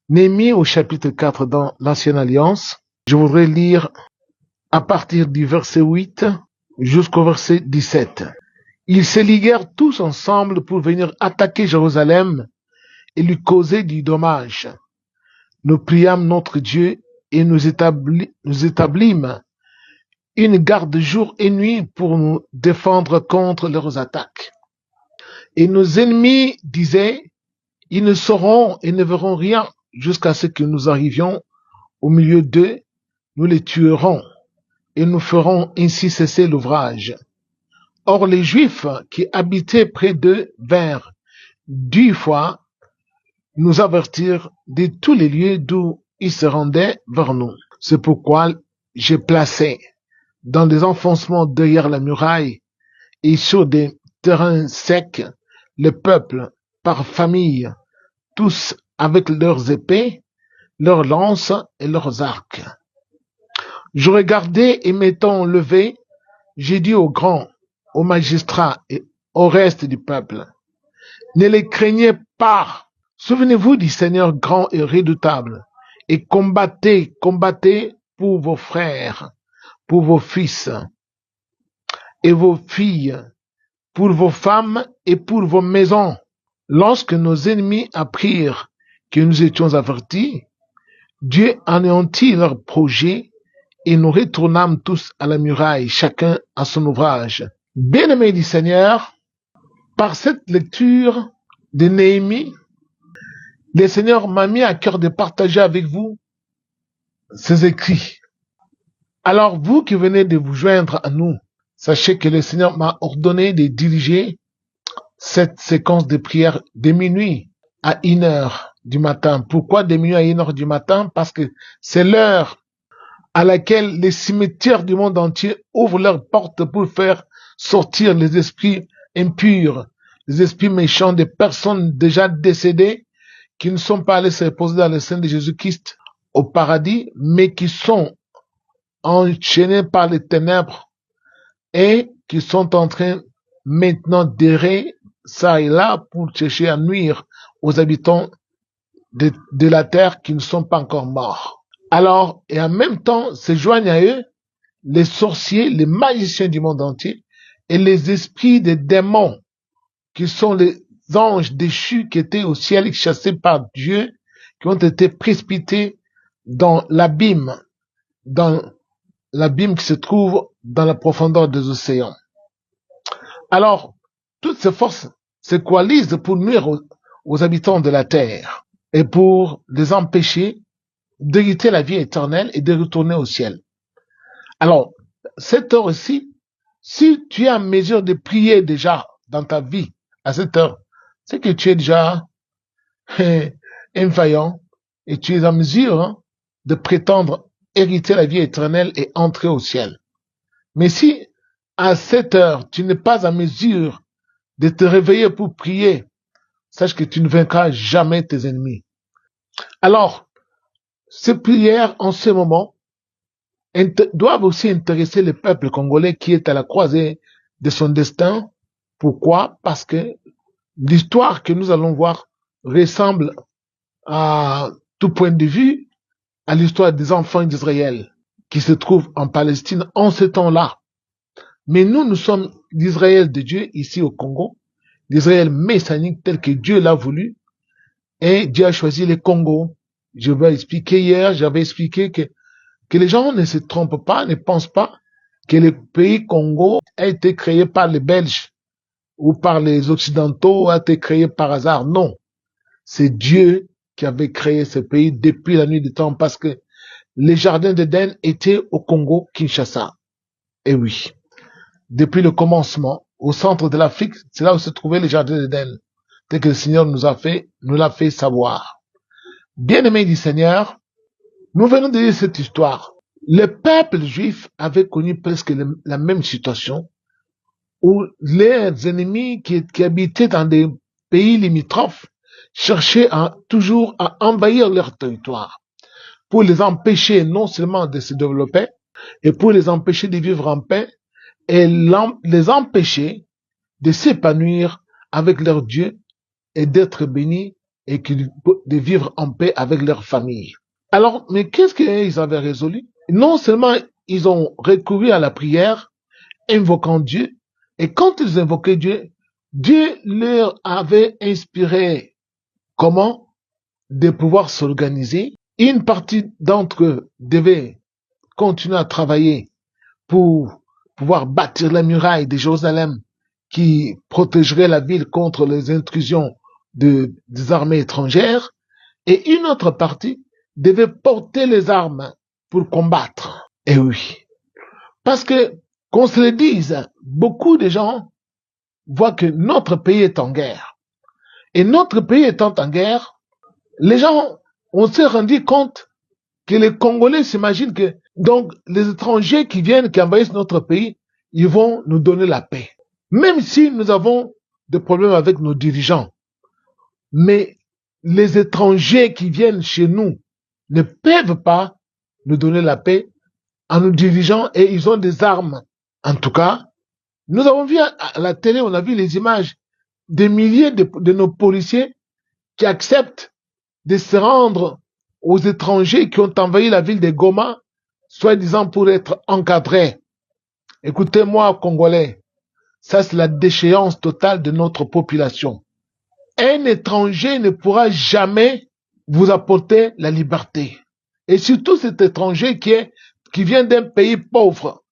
Néhémie au chapitre 4 dans l'Ancienne Alliance. Je voudrais lire à partir du verset 8 jusqu'au verset 17. Ils se liguèrent tous ensemble pour venir attaquer Jérusalem et lui causer du dommage. Nous priâmes notre Dieu et nous établîmes une garde jour et nuit pour nous défendre contre leurs attaques. Et nos ennemis disaient, ils ne sauront et ne verront rien jusqu'à ce que nous arrivions au milieu d'eux, nous les tuerons et nous ferons ainsi cesser l'ouvrage. Or les Juifs qui habitaient près d'eux vinrent 10 fois nous avertir de tous les lieux d'où ils se rendaient vers nous. C'est pourquoi j'ai placé dans des enfoncements derrière la muraille et sur des terrains secs le peuple par famille, tous avec leurs épées, leurs lances et leurs arcs. Je regardais et m'étant levé, j'ai dit aux grands, aux magistrats et au reste du peuple, ne les craignez pas. Souvenez-vous du Seigneur grand et redoutable, et combattez pour vos frères, pour vos fils et vos filles, pour vos femmes et pour vos maisons. Lorsque nos ennemis apprirent que nous étions avertis, Dieu anéantit leurs projets et nous retournâmes tous à la muraille, chacun à son ouvrage. Bien-aimés du Seigneur, par cette lecture de Néhémie, le Seigneur m'a mis à cœur de partager avec vous ces écrits. Alors vous qui venez de vous joindre à nous, sachez que le Seigneur m'a ordonné de diriger cette séquence de prière de minuit à 1h du matin. Pourquoi de minuit à 1h du matin? Parce que c'est l'heure à laquelle les cimetières du monde entier ouvrent leurs portes pour faire sortir les esprits impurs, les esprits méchants des personnes déjà décédées qui ne sont pas allées se reposer dans le sein de Jésus-Christ au paradis, mais qui sont enchaînés par les ténèbres et qui sont en train maintenant d'errer ça et là pour chercher à nuire aux habitants de la terre qui ne sont pas encore morts. Alors, et en même temps, se joignent à eux les sorciers, les magiciens du monde entier et les esprits des démons qui sont les anges déchus qui étaient au ciel chassés par Dieu, qui ont été précipités dans l'abîme qui se trouve dans la profondeur des océans. Alors, toutes ces forces se coalisent pour nuire aux habitants de la terre et pour les empêcher d'hériter la vie éternelle et de retourner au ciel. Alors, cette heure-ci, si tu es en mesure de prier déjà dans ta vie à cette heure, c'est que tu es déjà infaillant et tu es en mesure de prétendre hériter la vie éternelle et entrer au ciel. Mais si à cette heure, tu n'es pas en mesure de te réveiller pour prier, sache que tu ne vaincras jamais tes ennemis. Alors, ces prières en ce moment doivent aussi intéresser le peuple congolais qui est à la croisée de son destin. Pourquoi? Parce que l'histoire que nous allons voir ressemble à tout point de vue à l'histoire des enfants d'Israël qui se trouvent en Palestine en ce temps-là. Mais nous sommes d'Israël de Dieu ici au Congo, d'Israël messianique tel que Dieu l'a voulu, et Dieu a choisi le Congo. Je vais expliquer hier, j'avais expliqué que les gens ne se trompent pas, ne pensent pas que le pays Congo a été créé par les Belges ou par les Occidentaux, a été créé par hasard. Non, c'est Dieu qui avait créé ce pays depuis la nuit du temps parce que les jardins d'Éden étaient au Congo, Kinshasa. Et oui, depuis le commencement, au centre de l'Afrique, c'est là où se trouvaient les jardins d'Éden, tel que le Seigneur nous l'a fait savoir. Bien-aimés du Seigneur, nous venons de lire cette histoire. Le peuple juif avait connu presque la même situation où les ennemis qui habitaient dans des pays limitrophes cherchaient toujours à envahir leur territoire pour les empêcher non seulement de se développer et pour les empêcher de vivre en paix et les empêcher de s'épanouir avec leur Dieu et d'être bénis et de vivre en paix avec leur famille. Alors, mais qu'est-ce qu'ils avaient résolu? Non seulement ils ont recouru à la prière, invoquant Dieu, et quand ils invoquaient Dieu, Dieu leur avait inspiré comment de pouvoir s'organiser. Une partie d'entre eux devait continuer à travailler pour pouvoir bâtir la muraille de Jérusalem qui protégerait la ville contre les intrusions des armées étrangères, et une autre partie devait porter les armes pour combattre. Et oui, parce que, qu'on se le dise, beaucoup de gens voient que notre pays est en guerre. Et notre pays étant en guerre, les gens, on s'est rendu compte que les Congolais s'imaginent que, donc, les étrangers qui viennent, qui envahissent notre pays, ils vont nous donner la paix. Même si nous avons des problèmes avec nos dirigeants. Mais les étrangers qui viennent chez nous ne peuvent pas nous donner la paix en nous dirigeant et ils ont des armes. En tout cas, nous avons vu à la télé, on a vu les images des milliers de nos policiers qui acceptent de se rendre aux étrangers qui ont envahi la ville de Goma, soi-disant pour être encadrés. Écoutez-moi, Congolais, ça c'est la déchéance totale de notre population. Un étranger ne pourra jamais vous apporter la liberté. Et surtout cet étranger qui vient d'un pays pauvre.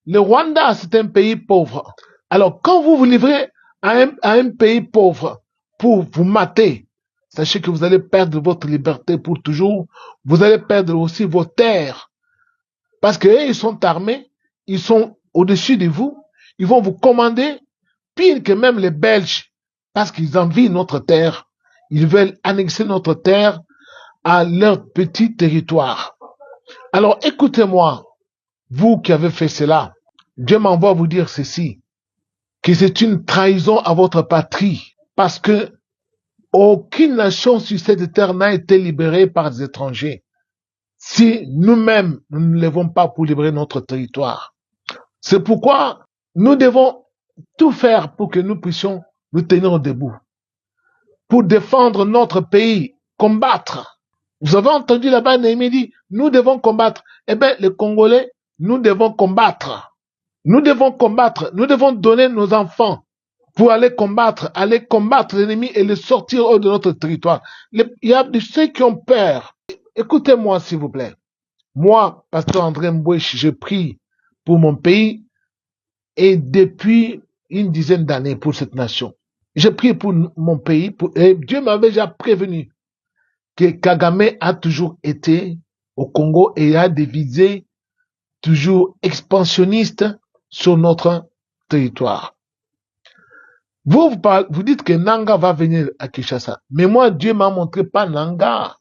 Le Rwanda, c'est un pays pauvre. Alors, quand vous vous livrez à un pays pauvre pour vous mater, sachez que vous allez perdre votre liberté pour toujours. Vous allez perdre aussi vos terres. Parce qu'eux, ils sont armés, ils sont au-dessus de vous, ils vont vous commander, pire que même les Belges, parce qu'ils envient notre terre. Ils veulent annexer notre terre à leur petit territoire. Alors, écoutez-moi, vous qui avez fait cela, Dieu m'envoie vous dire ceci, que c'est une trahison à votre patrie, parce que aucune nation sur cette terre n'a été libérée par des étrangers. Si nous-mêmes, nous ne levons pas pour libérer notre territoire. C'est pourquoi nous devons tout faire pour que nous puissions nous tenir debout. Pour défendre notre pays, combattre. Vous avez entendu là-bas, Néhémie dit, nous devons combattre. Eh bien, les Congolais, nous devons combattre. Nous devons combattre. Nous devons donner nos enfants pour aller combattre l'ennemi et le sortir hors de notre territoire. Il y a de ceux qui ont peur. Écoutez-moi, s'il vous plaît. Moi, pasteur André Mbouech, je prie pour mon pays et depuis une dizaine d'années pour cette nation. Je prie pour mon pays et Dieu m'avait déjà prévenu que Kagame a toujours été au Congo et a des visées toujours expansionnistes sur notre territoire. Vous dites que Nanga va venir à Kinshasa. Mais moi, Dieu m'a montré pas Nanga.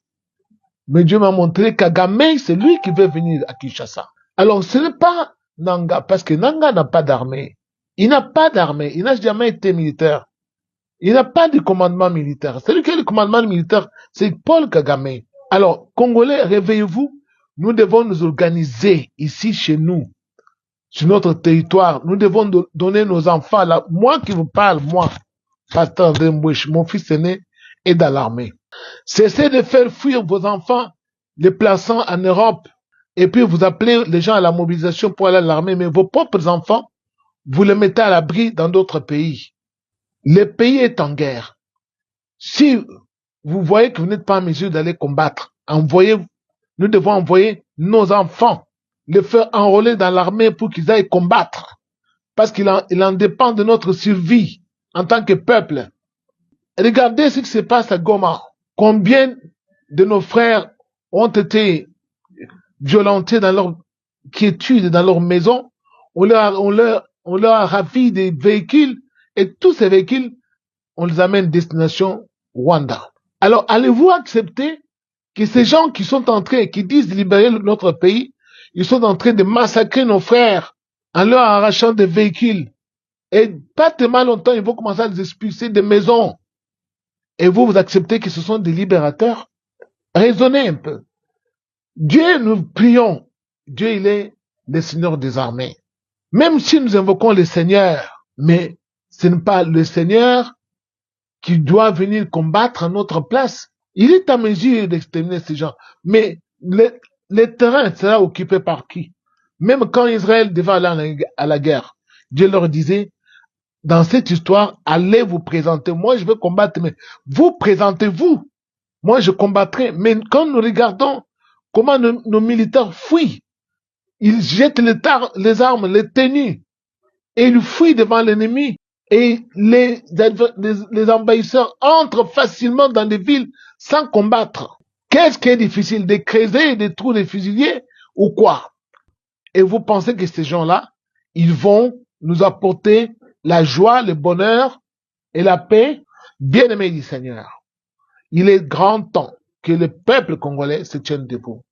Mais Dieu m'a montré Kagame, c'est lui qui veut venir à Kinshasa. Alors, ce n'est pas Nanga, parce que Nanga n'a pas d'armée. Il n'a pas d'armée. Il n'a jamais été militaire. Il n'a pas de commandement militaire. Celui qui a le commandement militaire, c'est Paul Kagame. Alors, Congolais, réveillez-vous. Nous devons nous organiser ici chez nous, sur notre territoire. Nous devons donner nos enfants. Là. Moi qui vous parle, moi, pasteur André Mbouech, mon fils aîné est dans l'armée. Cessez de faire fuir vos enfants, les plaçant en Europe, et puis vous appelez les gens à la mobilisation pour aller à l'armée, mais vos propres enfants, vous les mettez à l'abri dans d'autres pays. Le pays est en guerre. Si vous voyez que vous n'êtes pas en mesure d'aller combattre, nous devons envoyer nos enfants, les faire enrôler dans l'armée pour qu'ils aillent combattre. Parce qu'il en dépend de notre survie en tant que peuple. Regardez ce qui se passe à Goma. Combien de nos frères ont été violentés dans leur quiétude, dans leur maison. On leur a ravi des véhicules et tous ces véhicules, on les amène destination Rwanda. Alors, allez-vous accepter que ces gens qui sont en train, qui disent libérer notre pays, ils sont en train de massacrer nos frères en leur arrachant des véhicules. Et pas tellement longtemps, ils vont commencer à les expulser des maisons. Et vous acceptez que ce sont des libérateurs? Raisonnez un peu. Dieu, nous prions. Dieu, il est le Seigneur des armées. Même si nous invoquons le Seigneur, mais ce n'est pas le Seigneur qui doit venir combattre à notre place. Il est à mesure d'exterminer ces gens. Mais le terrain sera occupé par qui? Même quand Israël devait aller à la guerre, Dieu leur disait, dans cette histoire, allez vous présenter. Moi, je veux combattre, mais vous présentez-vous. Moi, je combattrai. Mais quand nous regardons comment nos militaires fuient, ils jettent les armes, les tenues, et ils fuient devant l'ennemi. Et les envahisseurs entrent facilement dans les villes sans combattre. Qu'est-ce qui est difficile? De creuser des trous de fusiliers ou quoi? Et vous pensez que ces gens-là, ils vont nous apporter la joie, le bonheur et la paix? Bien-aimés du Seigneur, il est grand temps que le peuple congolais se tienne debout.